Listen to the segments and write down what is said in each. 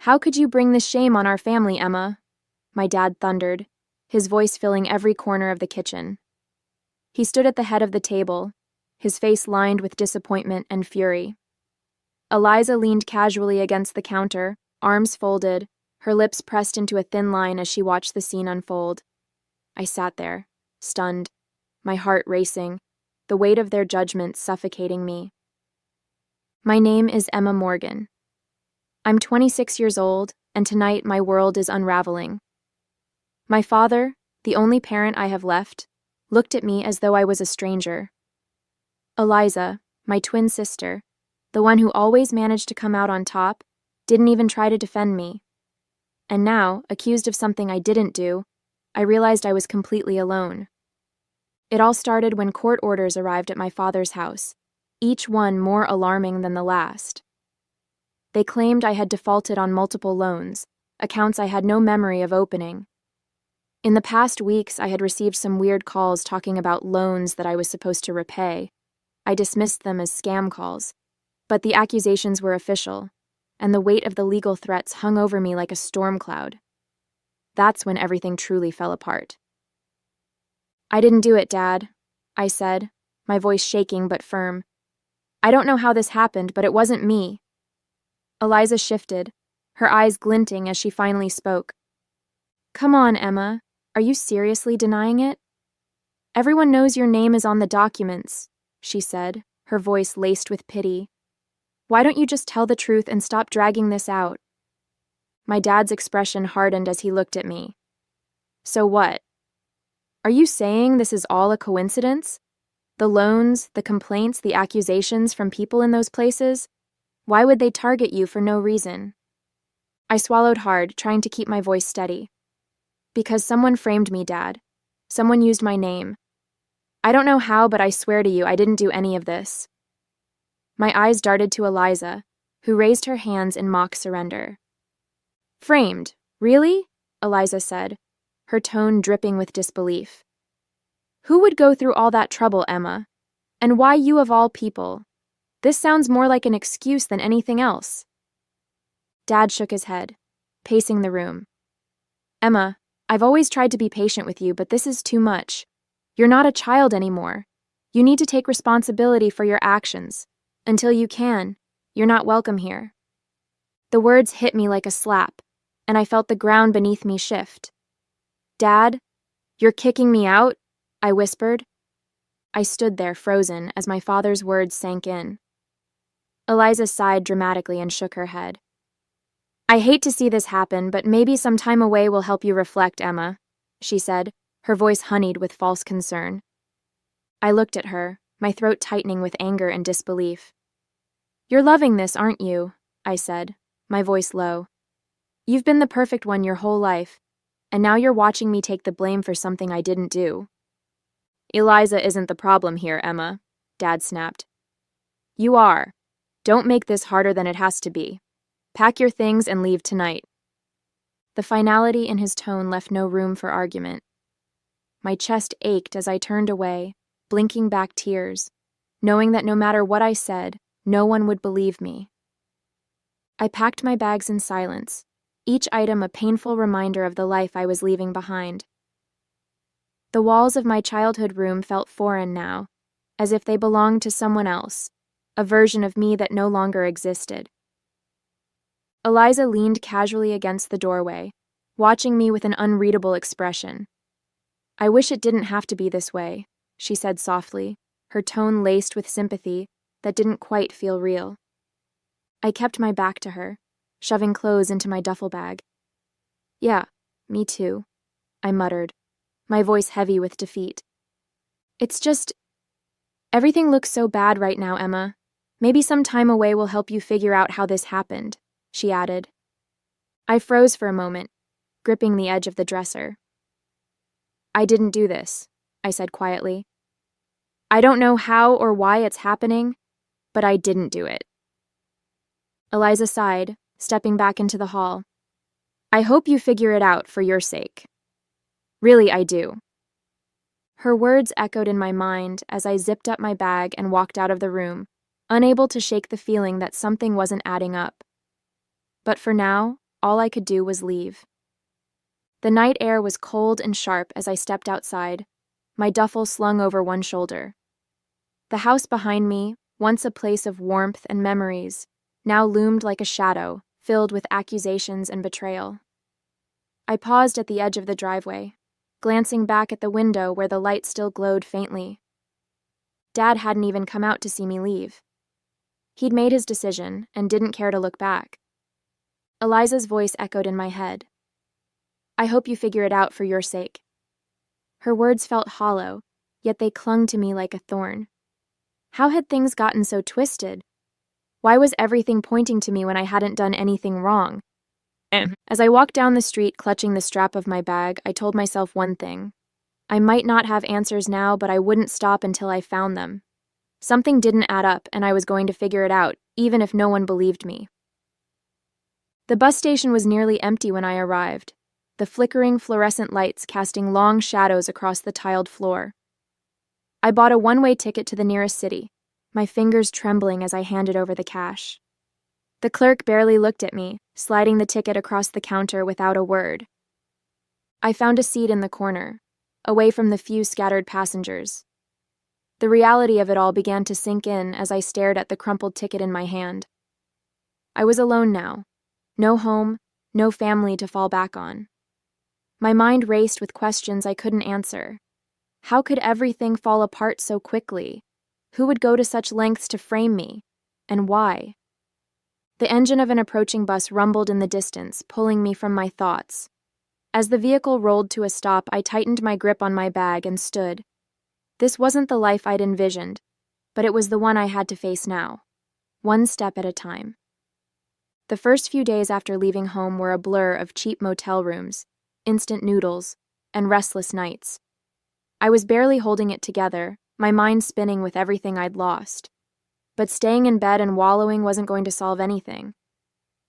How could you bring this shame on our family, Emma? My dad thundered, his voice filling every corner of the kitchen. He stood at the head of the table, his face lined with disappointment and fury. Eliza leaned casually against the counter, arms folded, her lips pressed into a thin line as she watched the scene unfold. I sat there, stunned, my heart racing, the weight of their judgment suffocating me. My name is Emma Morgan. I'm 26 years old, and tonight my world is unraveling. My father, the only parent I have left, looked at me as though I was a stranger. Eliza, my twin sister, the one who always managed to come out on top, didn't even try to defend me. And now, accused of something I didn't do, I realized I was completely alone. It all started when court orders arrived at my father's house, each one more alarming than the last. They claimed I had defaulted on multiple loans, accounts I had no memory of opening. In the past weeks, I had received some weird calls talking about loans that I was supposed to repay. I dismissed them as scam calls, but the accusations were official, and the weight of the legal threats hung over me like a storm cloud. That's when everything truly fell apart. I didn't do it, Dad, I said, my voice shaking but firm. I don't know how this happened, but it wasn't me. Eliza shifted, her eyes glinting as she finally spoke. Come on, Emma. Are you seriously denying it? Everyone knows your name is on the documents, she said, her voice laced with pity. Why don't you just tell the truth and stop dragging this out? My dad's expression hardened as he looked at me. So what? Are you saying this is all a coincidence? The loans, the complaints, the accusations from people in those places? Why would they target you for no reason? I swallowed hard, trying to keep my voice steady. Because someone framed me, Dad. Someone used my name. I don't know how, but I swear to you I didn't do any of this. My eyes darted to Eliza, who raised her hands in mock surrender. Framed? Really? Eliza said, her tone dripping with disbelief. Who would go through all that trouble, Emma? And why you of all people? This sounds more like an excuse than anything else. Dad shook his head, pacing the room. Emma, I've always tried to be patient with you, but this is too much. You're not a child anymore. You need to take responsibility for your actions. Until you can, you're not welcome here. The words hit me like a slap, and I felt the ground beneath me shift. Dad, you're kicking me out? I whispered. I stood there frozen as my father's words sank in. Eliza sighed dramatically and shook her head. I hate to see this happen, but maybe some time away will help you reflect, Emma, she said, her voice honeyed with false concern. I looked at her, my throat tightening with anger and disbelief. You're loving this, aren't you? I said, my voice low. You've been the perfect one your whole life, and now you're watching me take the blame for something I didn't do. Eliza isn't the problem here, Emma, Dad snapped. You are. Don't make this harder than it has to be. Pack your things and leave tonight. The finality in his tone left no room for argument. My chest ached as I turned away, blinking back tears, knowing that no matter what I said, no one would believe me. I packed my bags in silence, each item a painful reminder of the life I was leaving behind. The walls of my childhood room felt foreign now, as if they belonged to someone else, a version of me that no longer existed. Eliza leaned casually against the doorway, watching me with an unreadable expression. I wish it didn't have to be this way, she said softly, her tone laced with sympathy that didn't quite feel real. I kept my back to her, shoving clothes into my duffel bag. Yeah, me too, I muttered, my voice heavy with defeat. It's just... Everything looks so bad right now, Emma. Maybe some time away will help you figure out how this happened, she added. I froze for a moment, gripping the edge of the dresser. I didn't do this, I said quietly. I don't know how or why it's happening, but I didn't do it. Eliza sighed, stepping back into the hall. I hope you figure it out for your sake. Really, I do. Her words echoed in my mind as I zipped up my bag and walked out of the room, unable to shake the feeling that something wasn't adding up. But for now, all I could do was leave. The night air was cold and sharp as I stepped outside, my duffel slung over one shoulder. The house behind me, once a place of warmth and memories, now loomed like a shadow, filled with accusations and betrayal. I paused at the edge of the driveway, glancing back at the window where the light still glowed faintly. Dad hadn't even come out to see me leave. He'd made his decision and didn't care to look back. Eliza's voice echoed in my head. I hope you figure it out for your sake. Her words felt hollow, yet they clung to me like a thorn. How had things gotten so twisted? Why was everything pointing to me when I hadn't done anything wrong? As I walked down the street clutching the strap of my bag, I told myself one thing. I might not have answers now, but I wouldn't stop until I found them. Something didn't add up, and I was going to figure it out, even if no one believed me. The bus station was nearly empty when I arrived, the flickering fluorescent lights casting long shadows across the tiled floor. I bought a one-way ticket to the nearest city, my fingers trembling as I handed over the cash. The clerk barely looked at me, sliding the ticket across the counter without a word. I found a seat in the corner, away from the few scattered passengers. The reality of it all began to sink in as I stared at the crumpled ticket in my hand. I was alone now. No home, no family to fall back on. My mind raced with questions I couldn't answer. How could everything fall apart so quickly? Who would go to such lengths to frame me? And why? The engine of an approaching bus rumbled in the distance, pulling me from my thoughts. As the vehicle rolled to a stop, I tightened my grip on my bag and stood. This wasn't the life I'd envisioned, but it was the one I had to face now, one step at a time. The first few days after leaving home were a blur of cheap motel rooms, instant noodles, and restless nights. I was barely holding it together, my mind spinning with everything I'd lost. But staying in bed and wallowing wasn't going to solve anything.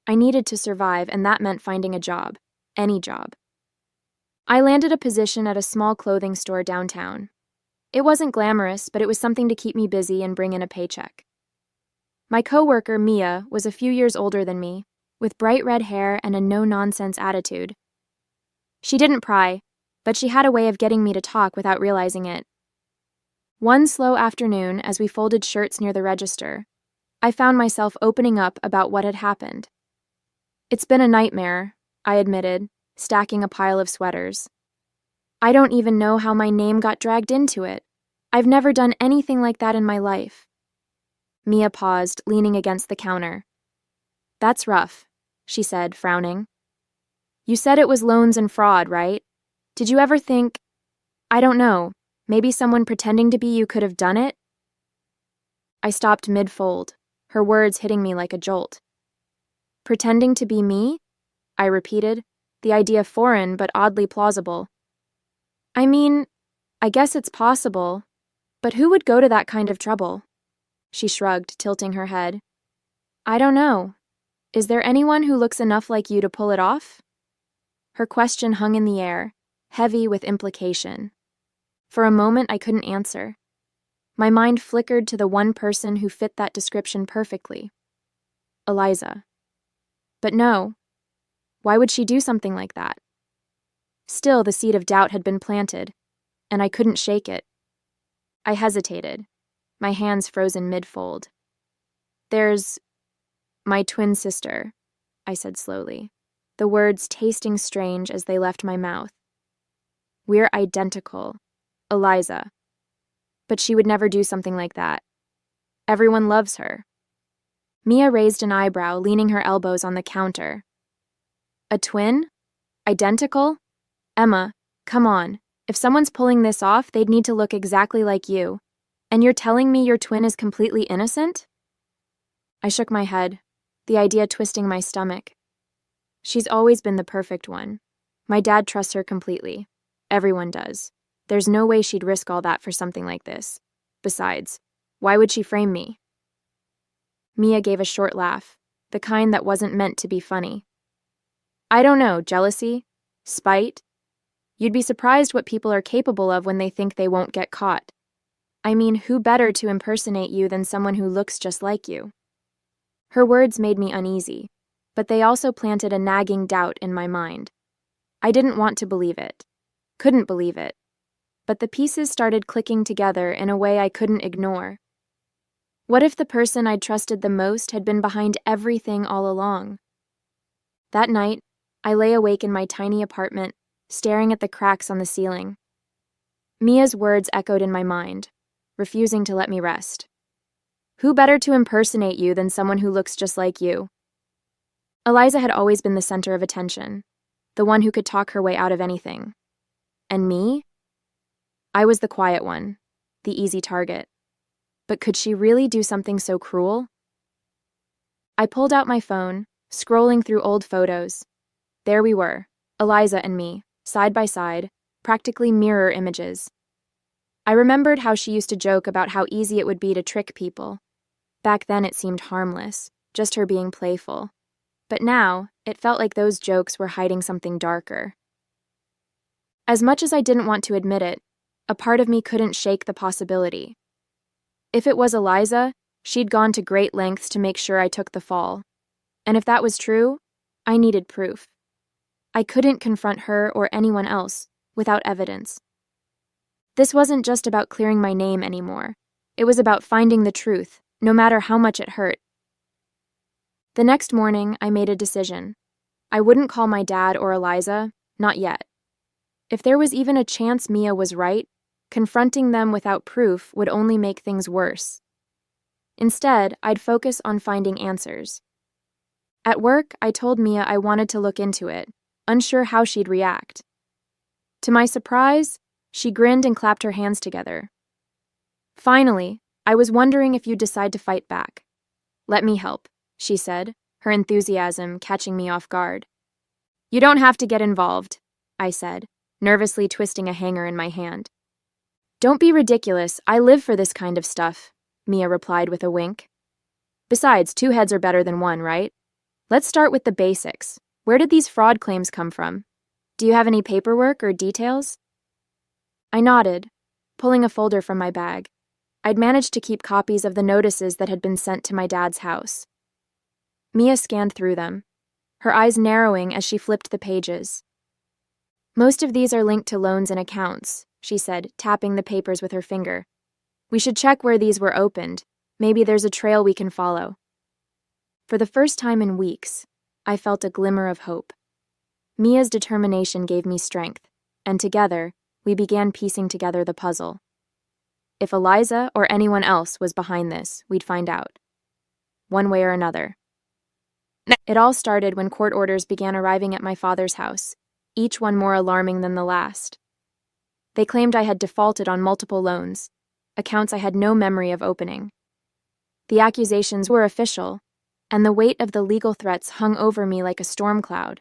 I needed to survive, and that meant finding a job, any job. I landed a position at a small clothing store downtown. It wasn't glamorous, but it was something to keep me busy and bring in a paycheck. My coworker, Mia, was a few years older than me, with bright red hair and a no-nonsense attitude. She didn't pry, but she had a way of getting me to talk without realizing it. One slow afternoon, as we folded shirts near the register, I found myself opening up about what had happened. It's been a nightmare, I admitted, stacking a pile of sweaters. I don't even know how my name got dragged into it. I've never done anything like that in my life. Mia paused, leaning against the counter. That's rough, she said, frowning. You said it was loans and fraud, right? Did you ever think, I don't know, maybe someone pretending to be you could have done it? I stopped mid-fold, her words hitting me like a jolt. Pretending to be me? I repeated, the idea foreign but oddly plausible. I mean, I guess it's possible, but who would go to that kind of trouble? She shrugged, tilting her head. I don't know. Is there anyone who looks enough like you to pull it off? Her question hung in the air, heavy with implication. For a moment, I couldn't answer. My mind flickered to the one person who fit that description perfectly. Eliza. But no. Why would she do something like that? Still, the seed of doubt had been planted, and I couldn't shake it. I hesitated, my hands frozen mid-fold. There's my twin sister, I said slowly, the words tasting strange as they left my mouth. We're identical, Eliza. But she would never do something like that. Everyone loves her. Mia raised an eyebrow, leaning her elbows on the counter. A twin? Identical? Emma, come on. If someone's pulling this off, they'd need to look exactly like you. And you're telling me your twin is completely innocent? I shook my head, the idea twisting my stomach. She's always been the perfect one. My dad trusts her completely. Everyone does. There's no way she'd risk all that for something like this. Besides, why would she frame me? Mia gave a short laugh, the kind that wasn't meant to be funny. I don't know, jealousy? Spite? You'd be surprised what people are capable of when they think they won't get caught. I mean, who better to impersonate you than someone who looks just like you? Her words made me uneasy. but they also planted a nagging doubt in my mind. I didn't want to believe it. Couldn't believe it. But the pieces started clicking together in a way I couldn't ignore. What if the person I'd trusted the most had been behind everything all along? That night, I lay awake in my tiny apartment, staring at the cracks on the ceiling. Mia's words echoed in my mind, refusing to let me rest. Who better to impersonate you than someone who looks just like you? Eliza had always been the center of attention, the one who could talk her way out of anything. And me? I was the quiet one, the easy target. But could she really do something so cruel? I pulled out my phone, scrolling through old photos. There we were, Eliza and me, side by side, practically mirror images. I remembered how she used to joke about how easy it would be to trick people. Back then it seemed harmless, just her being playful. But now, it felt like those jokes were hiding something darker. As much as I didn't want to admit it, a part of me couldn't shake the possibility. If it was Eliza, she'd gone to great lengths to make sure I took the fall. And if that was true, I needed proof. I couldn't confront her or anyone else without evidence. This wasn't just about clearing my name anymore. It was about finding the truth, no matter how much it hurt. The next morning, I made a decision. I wouldn't call my dad or Eliza, not yet. If there was even a chance Mia was right, confronting them without proof would only make things worse. Instead, I'd focus on finding answers. At work, I told Mia I wanted to look into it, unsure how she'd react. To my surprise, she grinned and clapped her hands together. Finally, I was wondering if you'd decide to fight back. Let me help, she said, her enthusiasm catching me off guard. You don't have to get involved, I said, nervously twisting a hanger in my hand. Don't be ridiculous, I live for this kind of stuff, Mia replied with a wink. Besides, 2 heads are better than 1, right? Let's start with the basics. Where did these fraud claims come from? Do you have any paperwork or details? I nodded, pulling a folder from my bag. I'd managed to keep copies of the notices that had been sent to my dad's house. Mia scanned through them, her eyes narrowing as she flipped the pages. Most of these are linked to loans and accounts, she said, tapping the papers with her finger. We should check where these were opened. Maybe there's a trail we can follow. For the first time in weeks, I felt a glimmer of hope. Mia's determination gave me strength, and together, we began piecing together the puzzle. If Eliza or anyone else was behind this, we'd find out. One way or another. It all started when court orders began arriving at my father's house, each one more alarming than the last. They claimed I had defaulted on multiple loans, accounts I had no memory of opening. The accusations were official, and the weight of the legal threats hung over me like a storm cloud.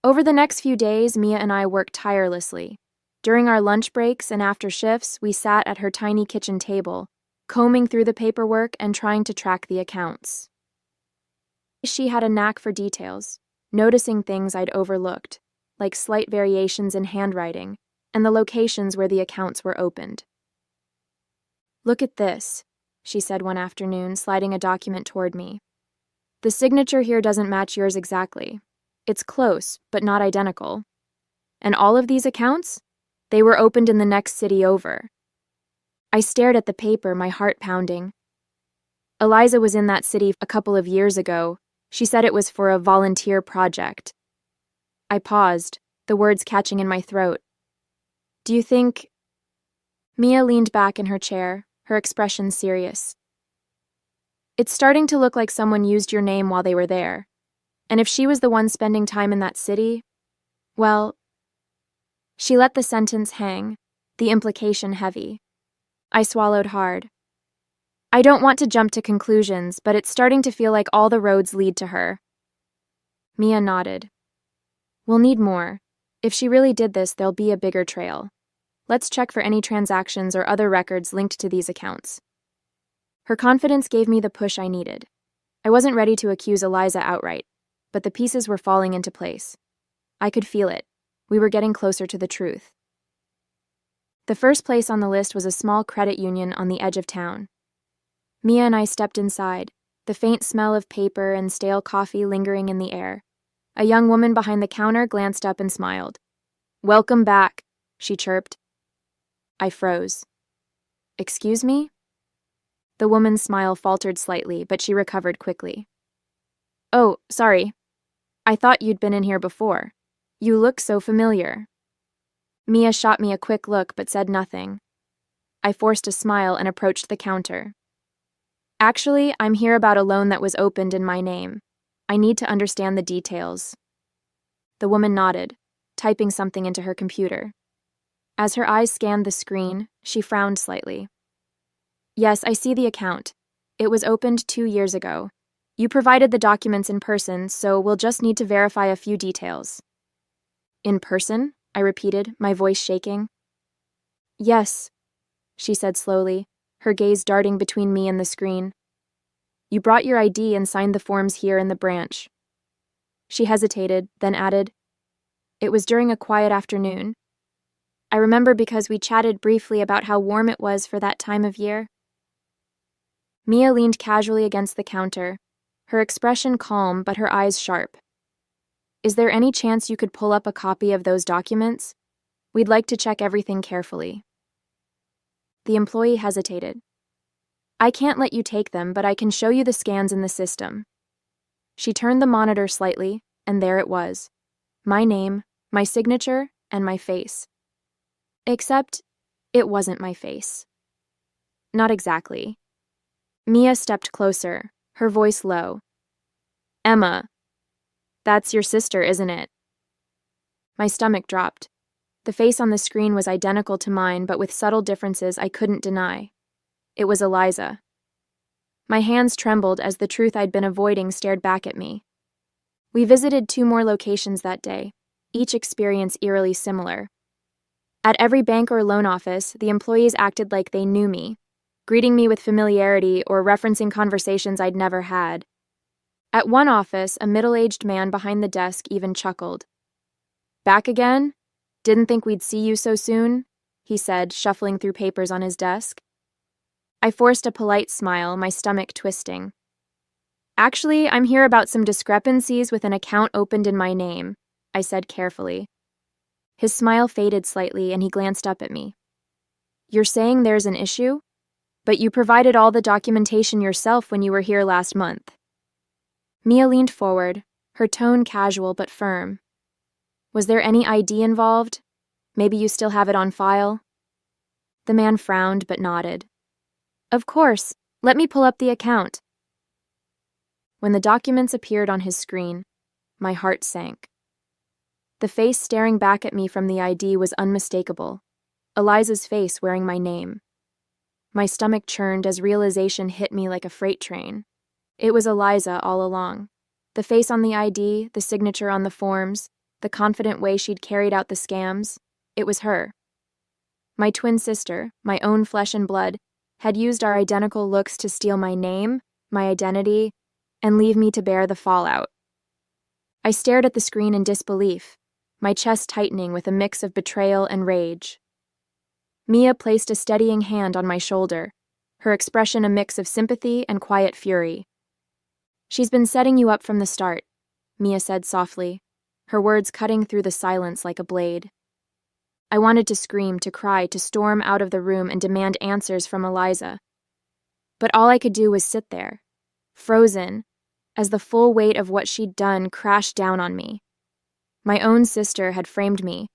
Over the next few days, Mia and I worked tirelessly. During our lunch breaks and after shifts, we sat at her tiny kitchen table, combing through the paperwork and trying to track the accounts. She had a knack for details, noticing things I'd overlooked, like slight variations in handwriting and the locations where the accounts were opened. Look at this, she said one afternoon, sliding a document toward me. The signature here doesn't match yours exactly. It's close, but not identical. And all of these accounts? They were opened in the next city over. I stared at the paper, my heart pounding. Eliza was in that city a couple of years ago. She said it was for a volunteer project. I paused, the words catching in my throat. Do you think... Mia leaned back in her chair, her expression serious. It's starting to look like someone used your name while they were there. And if she was the one spending time in that city, well... She let the sentence hang, the implication heavy. I swallowed hard. I don't want to jump to conclusions, but it's starting to feel like all the roads lead to her. Mia nodded. We'll need more. If she really did this, there'll be a bigger trail. Let's check for any transactions or other records linked to these accounts. Her confidence gave me the push I needed. I wasn't ready to accuse Eliza outright, but the pieces were falling into place. I could feel it. We were getting closer to the truth. The first place on the list was a small credit union on the edge of town. Mia and I stepped inside, the faint smell of paper and stale coffee lingering in the air. A young woman behind the counter glanced up and smiled. "Welcome back," she chirped. I froze. "Excuse me?" The woman's smile faltered slightly, but she recovered quickly. "Oh, sorry. I thought you'd been in here before. You look so familiar." Mia shot me a quick look but said nothing. I forced a smile and approached the counter. "Actually, I'm here about a loan that was opened in my name. I need to understand the details." The woman nodded, typing something into her computer. As her eyes scanned the screen, she frowned slightly. "Yes, I see the account. It was opened 2 years ago. You provided the documents in person, so we'll just need to verify a few details." "In person?" I repeated, my voice shaking. "Yes," she said slowly, her gaze darting between me and the screen. "You brought your ID and signed the forms here in the branch." She hesitated, then added, "It was during a quiet afternoon. I remember because we chatted briefly about how warm it was for that time of year." Mia leaned casually against the counter, her expression calm but her eyes sharp. "Is there any chance you could pull up a copy of those documents? We'd like to check everything carefully." The employee hesitated. "I can't let you take them, but I can show you the scans in the system." She turned the monitor slightly, and there it was. My name, my signature, and my face. Except, it wasn't my face. Not exactly. Mia stepped closer, her voice low. "Emma, that's your sister, isn't it?" My stomach dropped. The face on the screen was identical to mine, but with subtle differences I couldn't deny. It was Eliza. My hands trembled as the truth I'd been avoiding stared back at me. We visited 2 more locations that day, each experience eerily similar. At every bank or loan office, the employees acted like they knew me, greeting me with familiarity or referencing conversations I'd never had. At one office, a middle-aged man behind the desk even chuckled. "Back again? Didn't think we'd see you so soon," he said, shuffling through papers on his desk. I forced a polite smile, my stomach twisting. "Actually, I'm here about some discrepancies with an account opened in my name," I said carefully. His smile faded slightly and he glanced up at me. "You're saying there's an issue? But you provided all the documentation yourself when you were here last month." Mia leaned forward, her tone casual but firm. "Was there any ID involved? Maybe you still have it on file?" The man frowned but nodded. "Of course. Let me pull up the account." When the documents appeared on his screen, my heart sank. The face staring back at me from the ID was unmistakable. Eliza's face wearing my name. My stomach churned as realization hit me like a freight train. It was Eliza all along. The face on the ID, the signature on the forms, the confident way she'd carried out the scams, it was her. My twin sister, my own flesh and blood, had used our identical looks to steal my name, my identity, and leave me to bear the fallout. I stared at the screen in disbelief, my chest tightening with a mix of betrayal and rage. Mia placed a steadying hand on my shoulder, her expression a mix of sympathy and quiet fury. "She's been setting you up from the start," Mia said softly, her words cutting through the silence like a blade. I wanted to scream, to cry, to storm out of the room and demand answers from Eliza. But all I could do was sit there, frozen, as the full weight of what she'd done crashed down on me. My own sister had framed me,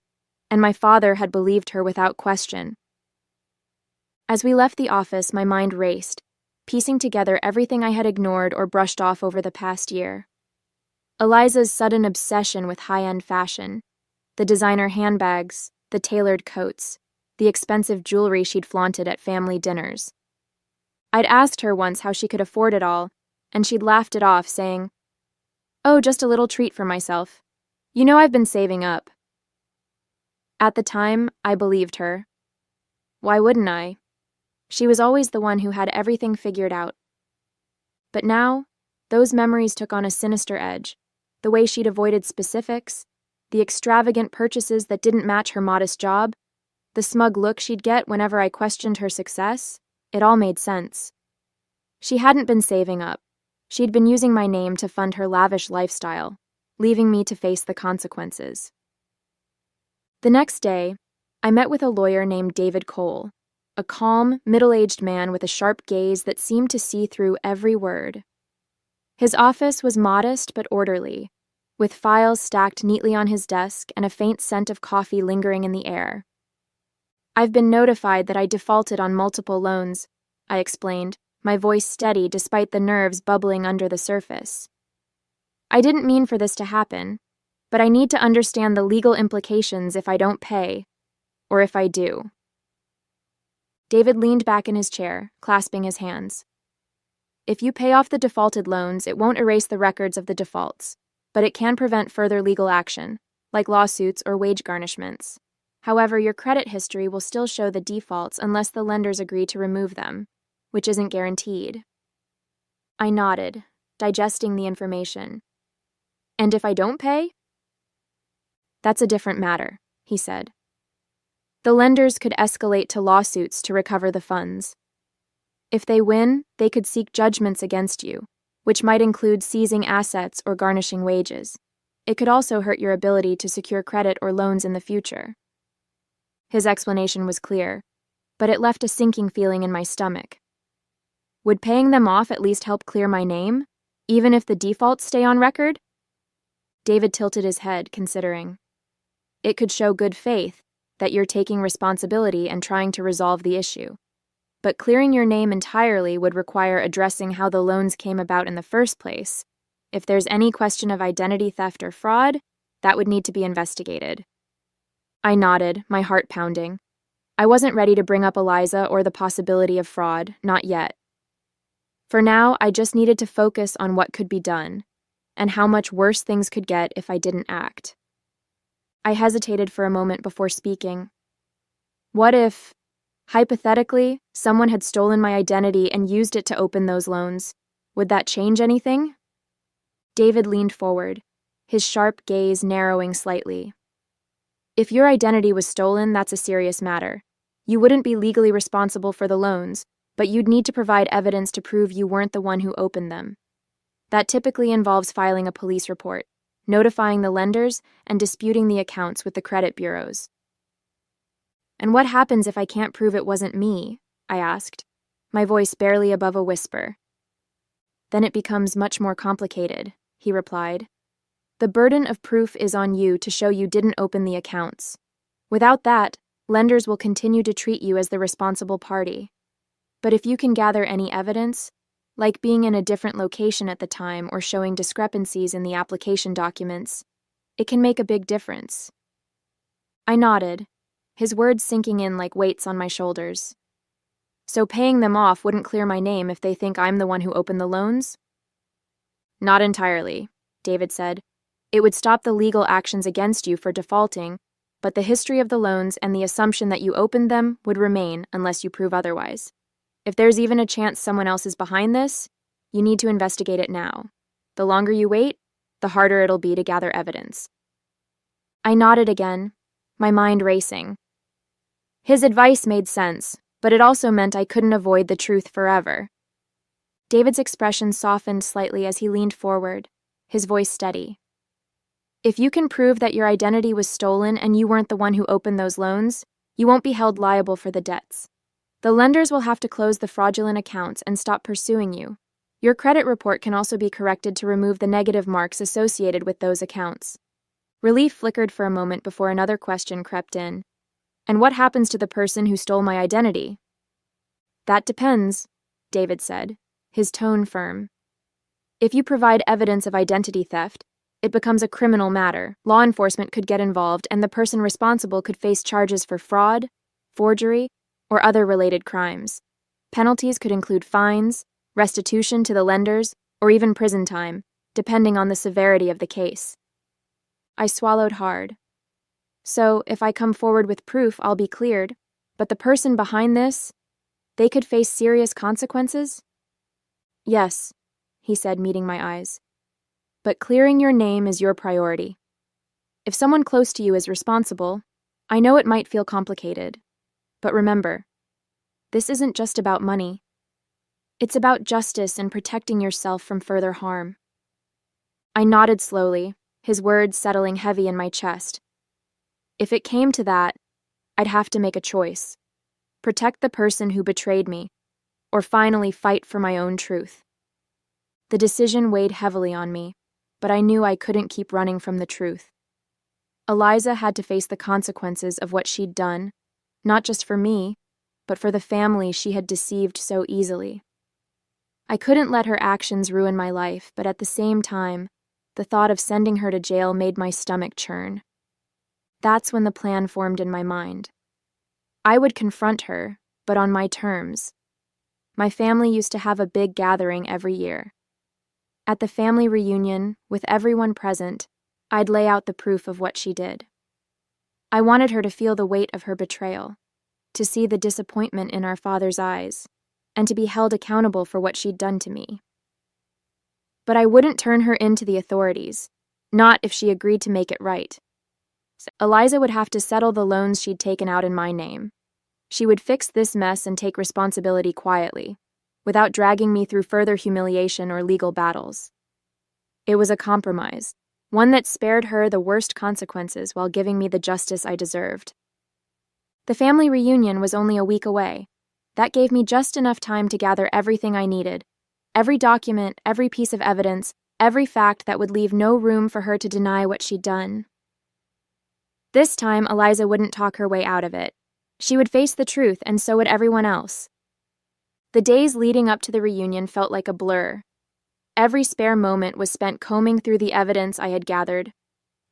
and my father had believed her without question. As we left the office, my mind raced, piecing together everything I had ignored or brushed off over the past year. Eliza's sudden obsession with high-end fashion, the designer handbags, the tailored coats, the expensive jewelry she'd flaunted at family dinners. I'd asked her once how she could afford it all, and she'd laughed it off, saying, "Oh, just a little treat for myself. You know I've been saving up." At the time, I believed her. Why wouldn't I? She was always the one who had everything figured out. But now, those memories took on a sinister edge, the way she'd avoided specifics, the extravagant purchases that didn't match her modest job, the smug look she'd get whenever I questioned her success. It all made sense. She hadn't been saving up. She'd been using my name to fund her lavish lifestyle, leaving me to face the consequences. The next day, I met with a lawyer named David Cole, a calm, middle-aged man with a sharp gaze that seemed to see through every word. His office was modest but orderly, with files stacked neatly on his desk and a faint scent of coffee lingering in the air. "I've been notified that I defaulted on multiple loans," I explained, my voice steady despite the nerves bubbling under the surface. "I didn't mean for this to happen, but I need to understand the legal implications if I don't pay, or if I do." David leaned back in his chair, clasping his hands. "If you pay off the defaulted loans, it won't erase the records of the defaults, but it can prevent further legal action, like lawsuits or wage garnishments. However, your credit history will still show the defaults unless the lenders agree to remove them, which isn't guaranteed." I nodded, digesting the information. "And if I don't pay?" "That's a different matter," he said. "The lenders could escalate to lawsuits to recover the funds. If they win, they could seek judgments against you, which might include seizing assets or garnishing wages. It could also hurt your ability to secure credit or loans in the future." His explanation was clear, but it left a sinking feeling in my stomach. Would paying them off at least help clear my name, even if the defaults stay on record? David tilted his head, considering. "It could show good faith, that you're taking responsibility and trying to resolve the issue. But clearing your name entirely would require addressing how the loans came about in the first place. If there's any question of identity theft or fraud, that would need to be investigated." I nodded, my heart pounding. I wasn't ready to bring up Eliza or the possibility of fraud, not yet. For now, I just needed to focus on what could be done, and how much worse things could get if I didn't act. I hesitated for a moment before speaking. What if, hypothetically, someone had stolen my identity and used it to open those loans? Would that change anything? David leaned forward, his sharp gaze narrowing slightly. "If your identity was stolen, that's a serious matter. You wouldn't be legally responsible for the loans, but you'd need to provide evidence to prove you weren't the one who opened them. That typically involves filing a police report, notifying the lenders, and disputing the accounts with the credit bureaus." "And what happens if I can't prove it wasn't me?" I asked, my voice barely above a whisper. "Then it becomes much more complicated," he replied. "The burden of proof is on you to show you didn't open the accounts. Without that, lenders will continue to treat you as the responsible party. But if you can gather any evidence, like being in a different location at the time or showing discrepancies in the application documents, it can make a big difference." I nodded, his words sinking in like weights on my shoulders. "So paying them off wouldn't clear my name if they think I'm the one who opened the loans?" "Not entirely," David said. "It would stop the legal actions against you for defaulting, but the history of the loans and the assumption that you opened them would remain unless you prove otherwise. If there's even a chance someone else is behind this, you need to investigate it now. The longer you wait, the harder it'll be to gather evidence." I nodded again, my mind racing. His advice made sense, but it also meant I couldn't avoid the truth forever. David's expression softened slightly as he leaned forward, his voice steady. "If you can prove that your identity was stolen and you weren't the one who opened those loans, you won't be held liable for the debts. The lenders will have to close the fraudulent accounts and stop pursuing you. Your credit report can also be corrected to remove the negative marks associated with those accounts." Relief flickered for a moment before another question crept in. "And what happens to the person who stole my identity?" "That depends," David said, his tone firm. "If you provide evidence of identity theft, it becomes a criminal matter. Law enforcement could get involved, and the person responsible could face charges for fraud, forgery, or other related crimes. Penalties could include fines, restitution to the lenders, or even prison time, depending on the severity of the case." I swallowed hard. "So, if I come forward with proof, I'll be cleared, but the person behind this, they could face serious consequences?" "Yes," he said, meeting my eyes. "But clearing your name is your priority. If someone close to you is responsible, I know it might feel complicated. But remember, this isn't just about money. It's about justice and protecting yourself from further harm. I nodded slowly, his words settling heavy in my chest. If it came to that, I'd have to make a choice. Protect the person who betrayed me, or finally fight for my own truth. The decision weighed heavily on me, but I knew I couldn't keep running from the truth. Eliza had to face the consequences of what she'd done, not just for me, but for the family she had deceived so easily. I couldn't let her actions ruin my life, but at the same time, the thought of sending her to jail made my stomach churn. That's when the plan formed in my mind. I would confront her, but on my terms. My family used to have a big gathering every year. At the family reunion, with everyone present, I'd lay out the proof of what she did. I wanted her to feel the weight of her betrayal, to see the disappointment in our father's eyes, and to be held accountable for what she'd done to me. But I wouldn't turn her in to the authorities, not if she agreed to make it right. Eliza would have to settle the loans she'd taken out in my name. She would fix this mess and take responsibility quietly, without dragging me through further humiliation or legal battles. It was a compromise, one that spared her the worst consequences while giving me the justice I deserved. The family reunion was only a week away. That gave me just enough time to gather everything I needed, every document, every piece of evidence, every fact that would leave no room for her to deny what she'd done. This time, Eliza wouldn't talk her way out of it. She would face the truth, and so would everyone else. The days leading up to the reunion felt like a blur. Every spare moment was spent combing through the evidence I had gathered,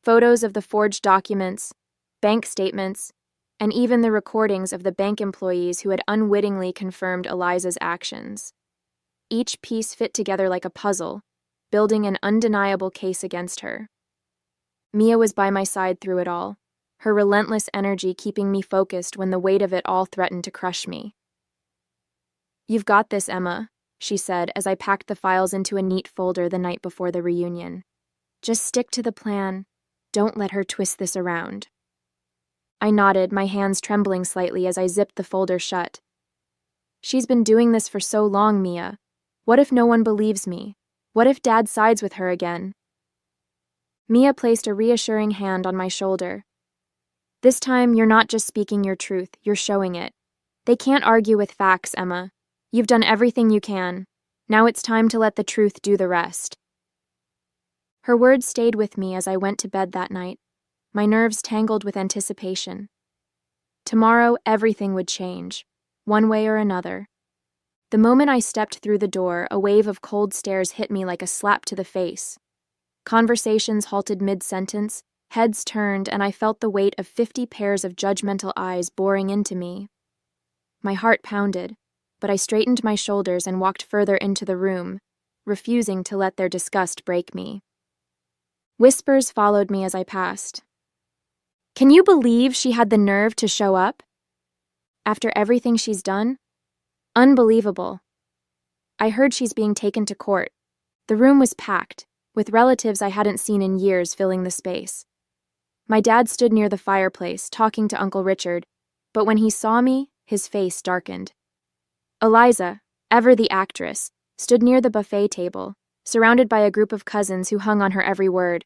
photos of the forged documents, bank statements, and even the recordings of the bank employees who had unwittingly confirmed Eliza's actions. Each piece fit together like a puzzle, building an undeniable case against her. Mia was by my side through it all, her relentless energy keeping me focused when the weight of it all threatened to crush me. "You've got this, Emma," she said as I packed the files into a neat folder the night before the reunion. "Just stick to the plan. Don't let her twist this around." I nodded, my hands trembling slightly as I zipped the folder shut. "She's been doing this for so long, Mia. What if no one believes me? What if Dad sides with her again?" Mia placed a reassuring hand on my shoulder. "This time, you're not just speaking your truth, you're showing it. They can't argue with facts, Emma. You've done everything you can. Now it's time to let the truth do the rest." Her words stayed with me as I went to bed that night, my nerves tangled with anticipation. Tomorrow, everything would change, one way or another. The moment I stepped through the door, a wave of cold stares hit me like a slap to the face. Conversations halted mid-sentence, heads turned, and I felt the weight of 50 pairs of judgmental eyes boring into me. My heart pounded, but I straightened my shoulders and walked further into the room, refusing to let their disgust break me. Whispers followed me as I passed. "Can you believe she had the nerve to show up? After everything she's done? Unbelievable." I heard she's being taken to court. The room was packed, with relatives I hadn't seen in years filling the space. My dad stood near the fireplace, talking to Uncle Richard, but when he saw me, his face darkened. Eliza, ever the actress, stood near the buffet table, surrounded by a group of cousins who hung on her every word.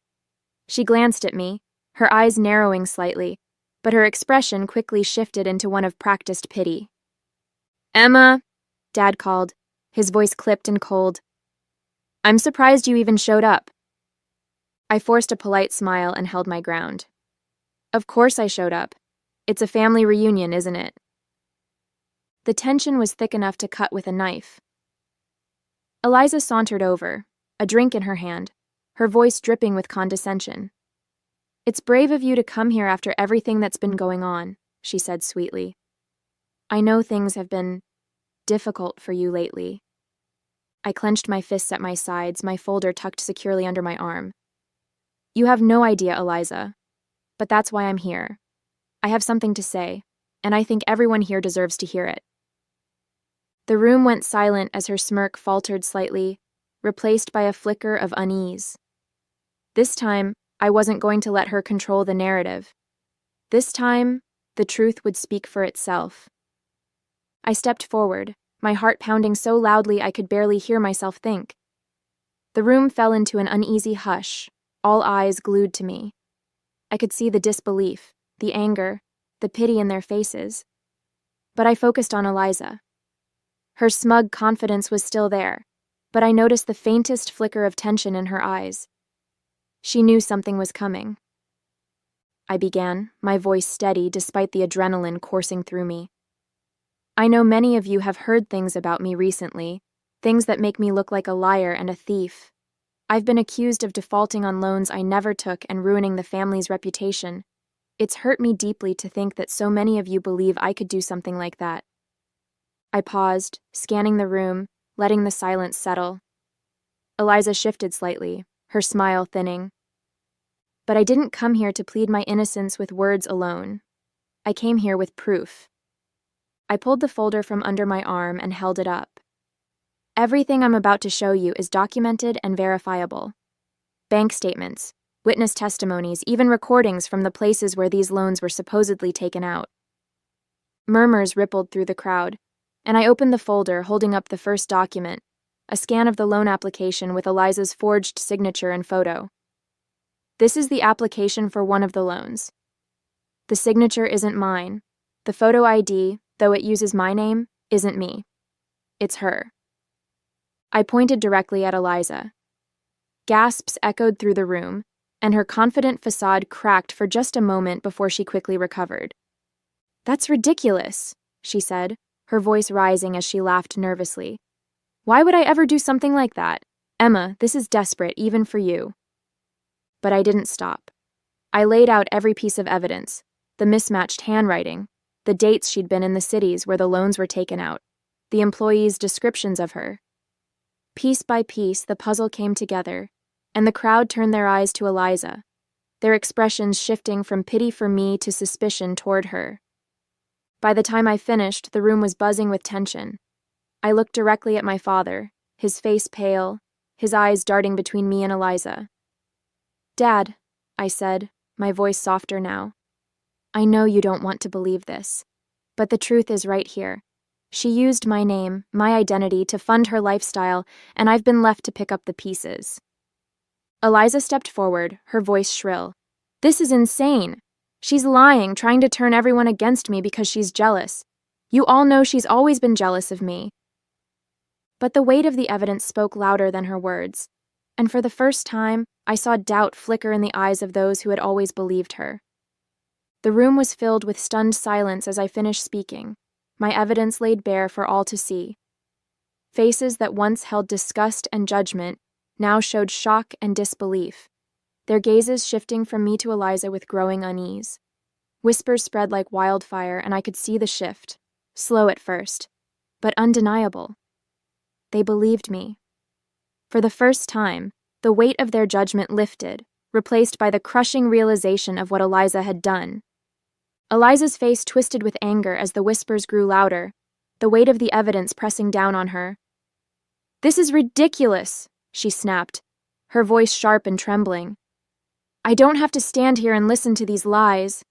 She glanced at me, her eyes narrowing slightly, but her expression quickly shifted into one of practiced pity. "Emma," Dad called, his voice clipped and cold. "I'm surprised you even showed up." I forced a polite smile and held my ground. "Of course I showed up. It's a family reunion, isn't it?" The tension was thick enough to cut with a knife. Eliza sauntered over, a drink in her hand, her voice dripping with condescension. "It's brave of you to come here after everything that's been going on," she said sweetly. "I know things have been difficult for you lately." I clenched my fists at my sides, my folder tucked securely under my arm. "You have no idea, Eliza. But that's why I'm here. I have something to say, and I think everyone here deserves to hear it." The room went silent as her smirk faltered slightly, replaced by a flicker of unease. This time, I wasn't going to let her control the narrative. This time, the truth would speak for itself. I stepped forward, my heart pounding so loudly I could barely hear myself think. The room fell into an uneasy hush, all eyes glued to me. I could see the disbelief, the anger, the pity in their faces. But I focused on Eliza. Her smug confidence was still there, but I noticed the faintest flicker of tension in her eyes. She knew something was coming. I began, my voice steady despite the adrenaline coursing through me. I know many of you have heard things about me recently, things that make me look like a liar and a thief. I've been accused of defaulting on loans I never took and ruining the family's reputation. It's hurt me deeply to think that so many of you believe I could do something like that. I paused, scanning the room, letting the silence settle. Eliza shifted slightly, her smile thinning. But I didn't come here to plead my innocence with words alone. I came here with proof. I pulled the folder from under my arm and held it up. Everything I'm about to show you is documented and verifiable. Bank statements, witness testimonies, even recordings from the places where these loans were supposedly taken out. Murmurs rippled through the crowd, and I opened the folder, holding up the first document, a scan of the loan application with Eliza's forged signature and photo. This is the application for one of the loans. The signature isn't mine. The photo ID, though it uses my name, isn't me. It's her. I pointed directly at Eliza. Gasps echoed through the room, and her confident facade cracked for just a moment before she quickly recovered. "That's ridiculous," she said, her voice rising as she laughed nervously. "Why would I ever do something like that? Emma, this is desperate, even for you." But I didn't stop. I laid out every piece of evidence, the mismatched handwriting, the dates she'd been in the cities where the loans were taken out, the employees' descriptions of her. Piece by piece, the puzzle came together, and the crowd turned their eyes to Eliza, their expressions shifting from pity for me to suspicion toward her. By the time I finished, the room was buzzing with tension. I looked directly at my father, his face pale, his eyes darting between me and Eliza. "Dad," I said, my voice softer now. "I know you don't want to believe this, but the truth is right here. She used my name, my identity, to fund her lifestyle, and I've been left to pick up the pieces." Eliza stepped forward, her voice shrill. "This is insane. She's lying, trying to turn everyone against me because she's jealous. You all know she's always been jealous of me." But the weight of the evidence spoke louder than her words, and for the first time, I saw doubt flicker in the eyes of those who had always believed her. The room was filled with stunned silence as I finished speaking, my evidence laid bare for all to see. Faces that once held disgust and judgment now showed shock and disbelief, their gazes shifting from me to Eliza with growing unease. Whispers spread like wildfire, and I could see the shift, slow at first, but undeniable. They believed me. For the first time, the weight of their judgment lifted, replaced by the crushing realization of what Eliza had done. Eliza's face twisted with anger as the whispers grew louder, the weight of the evidence pressing down on her. "This is ridiculous," she snapped, her voice sharp and trembling. "I don't have to stand here and listen to these lies."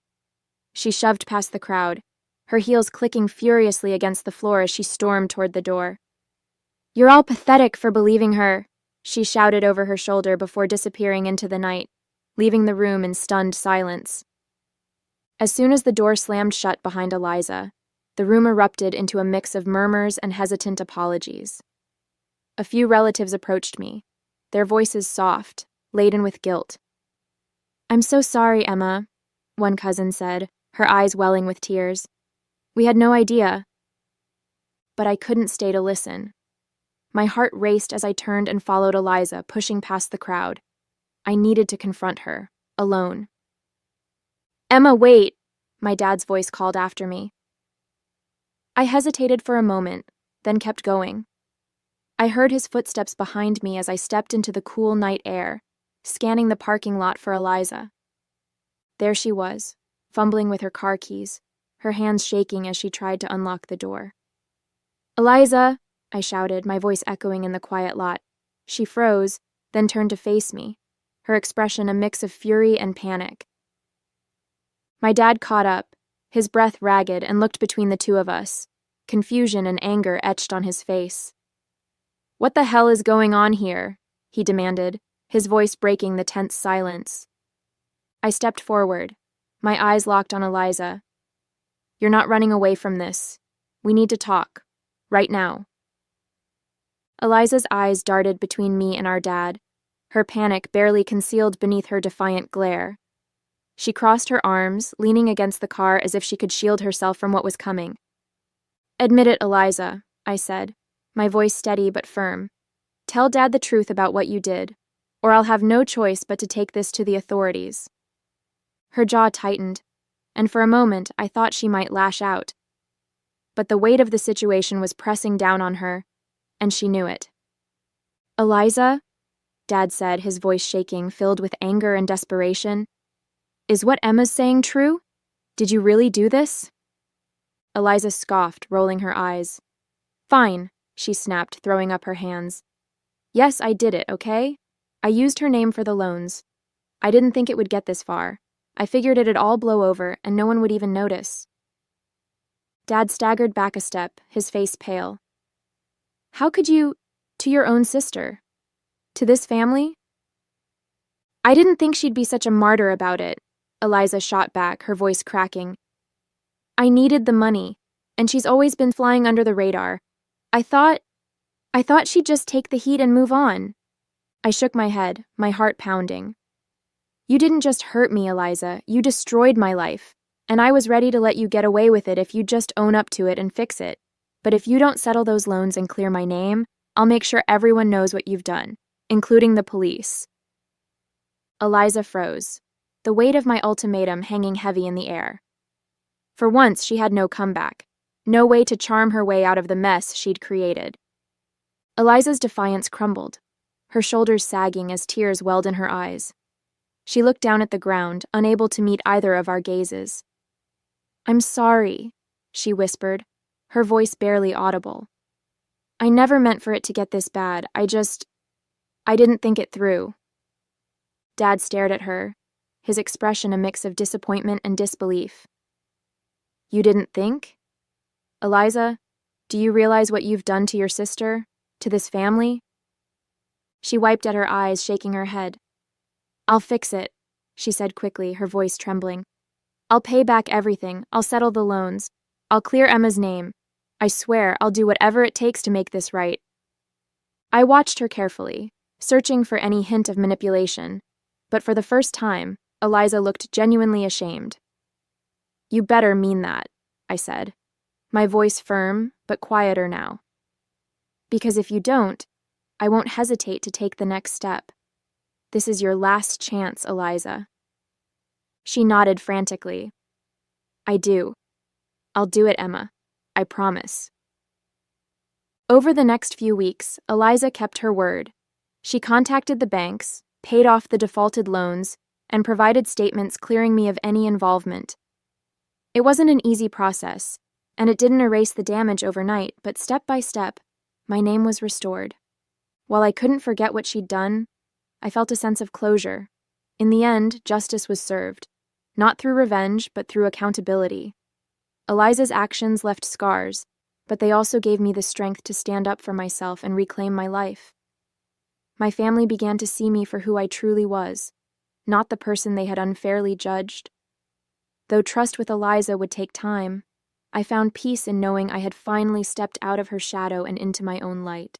She shoved past the crowd, her heels clicking furiously against the floor as she stormed toward the door. "You're all pathetic for believing her," she shouted over her shoulder before disappearing into the night, leaving the room in stunned silence. As soon as the door slammed shut behind Eliza, the room erupted into a mix of murmurs and hesitant apologies. A few relatives approached me, their voices soft, laden with guilt. "I'm so sorry, Emma," one cousin said, her eyes welling with tears. "We had no idea." But I couldn't stay to listen. My heart raced as I turned and followed Eliza, pushing past the crowd. I needed to confront her, alone. "Emma, wait!" my dad's voice called after me. I hesitated for a moment, then kept going. I heard his footsteps behind me as I stepped into the cool night air, scanning the parking lot for Eliza. There she was, fumbling with her car keys, her hands shaking as she tried to unlock the door. "Eliza!" I shouted, my voice echoing in the quiet lot. She froze, then turned to face me, her expression a mix of fury and panic. My dad caught up, his breath ragged, and looked between the two of us, Confusion and anger etched on his face. "What the hell is going on here?" he demanded, his voice breaking the tense silence. I stepped forward, my eyes locked on Eliza. "You're not running away from this. We need to talk. Right now." Eliza's eyes darted between me and our dad, her panic barely concealed beneath her defiant glare. She crossed her arms, leaning against the car as if she could shield herself from what was coming. "Admit it, Eliza," I said, my voice steady but firm. "Tell Dad the truth about what you did, or I'll have no choice but to take this to the authorities." Her jaw tightened, and for a moment I thought she might lash out. But the weight of the situation was pressing down on her, and she knew it. "Eliza," Dad said, his voice shaking, filled with anger and desperation, "is what Emma's saying true? Did you really do this?" Eliza scoffed, rolling her eyes. "Fine," she snapped, throwing up her hands. "Yes, I did it, okay? I used her name for the loans. I didn't think it would get this far. I figured it'd all blow over and no one would even notice." Dad staggered back a step, his face pale. "How could you, to your own sister? To this family?" "I didn't think she'd be such a martyr about it," Eliza shot back, her voice cracking. "I needed the money, and she's always been flying under the radar. I thought she'd just take the heat and move on." I shook my head, my heart pounding. "You didn't just hurt me, Eliza, you destroyed my life, and I was ready to let you get away with it if you'd just own up to it and fix it. But if you don't settle those loans and clear my name, I'll make sure everyone knows what you've done, including the police." Eliza froze, the weight of my ultimatum hanging heavy in the air. For once, she had no comeback, no way to charm her way out of the mess she'd created. Eliza's defiance crumbled, her shoulders sagging as tears welled in her eyes. She looked down at the ground, unable to meet either of our gazes. "I'm sorry," she whispered, her voice barely audible. "I never meant for it to get this bad. I didn't think it through." Dad stared at her, his expression a mix of disappointment and disbelief. "You didn't think? Eliza, do you realize what you've done to your sister, to this family?" She wiped at her eyes, shaking her head. "I'll fix it," she said quickly, her voice trembling. "I'll pay back everything. I'll settle the loans. I'll clear Emma's name. I swear I'll do whatever it takes to make this right." I watched her carefully, searching for any hint of manipulation, but for the first time, Eliza looked genuinely ashamed. "You better mean that," I said, my voice firm but quieter now. "Because if you don't, I won't hesitate to take the next step. This is your last chance, Eliza." She nodded frantically. "I do. I'll do it, Emma. I promise." Over the next few weeks, Eliza kept her word. She contacted the banks, paid off the defaulted loans, and provided statements clearing me of any involvement. It wasn't an easy process, and it didn't erase the damage overnight, but step by step, my name was restored. While I couldn't forget what she'd done, I felt a sense of closure. In the end, justice was served, not through revenge, but through accountability. Eliza's actions left scars, but they also gave me the strength to stand up for myself and reclaim my life. My family began to see me for who I truly was, not the person they had unfairly judged. Though trust with Eliza would take time, I found peace in knowing I had finally stepped out of her shadow and into my own light.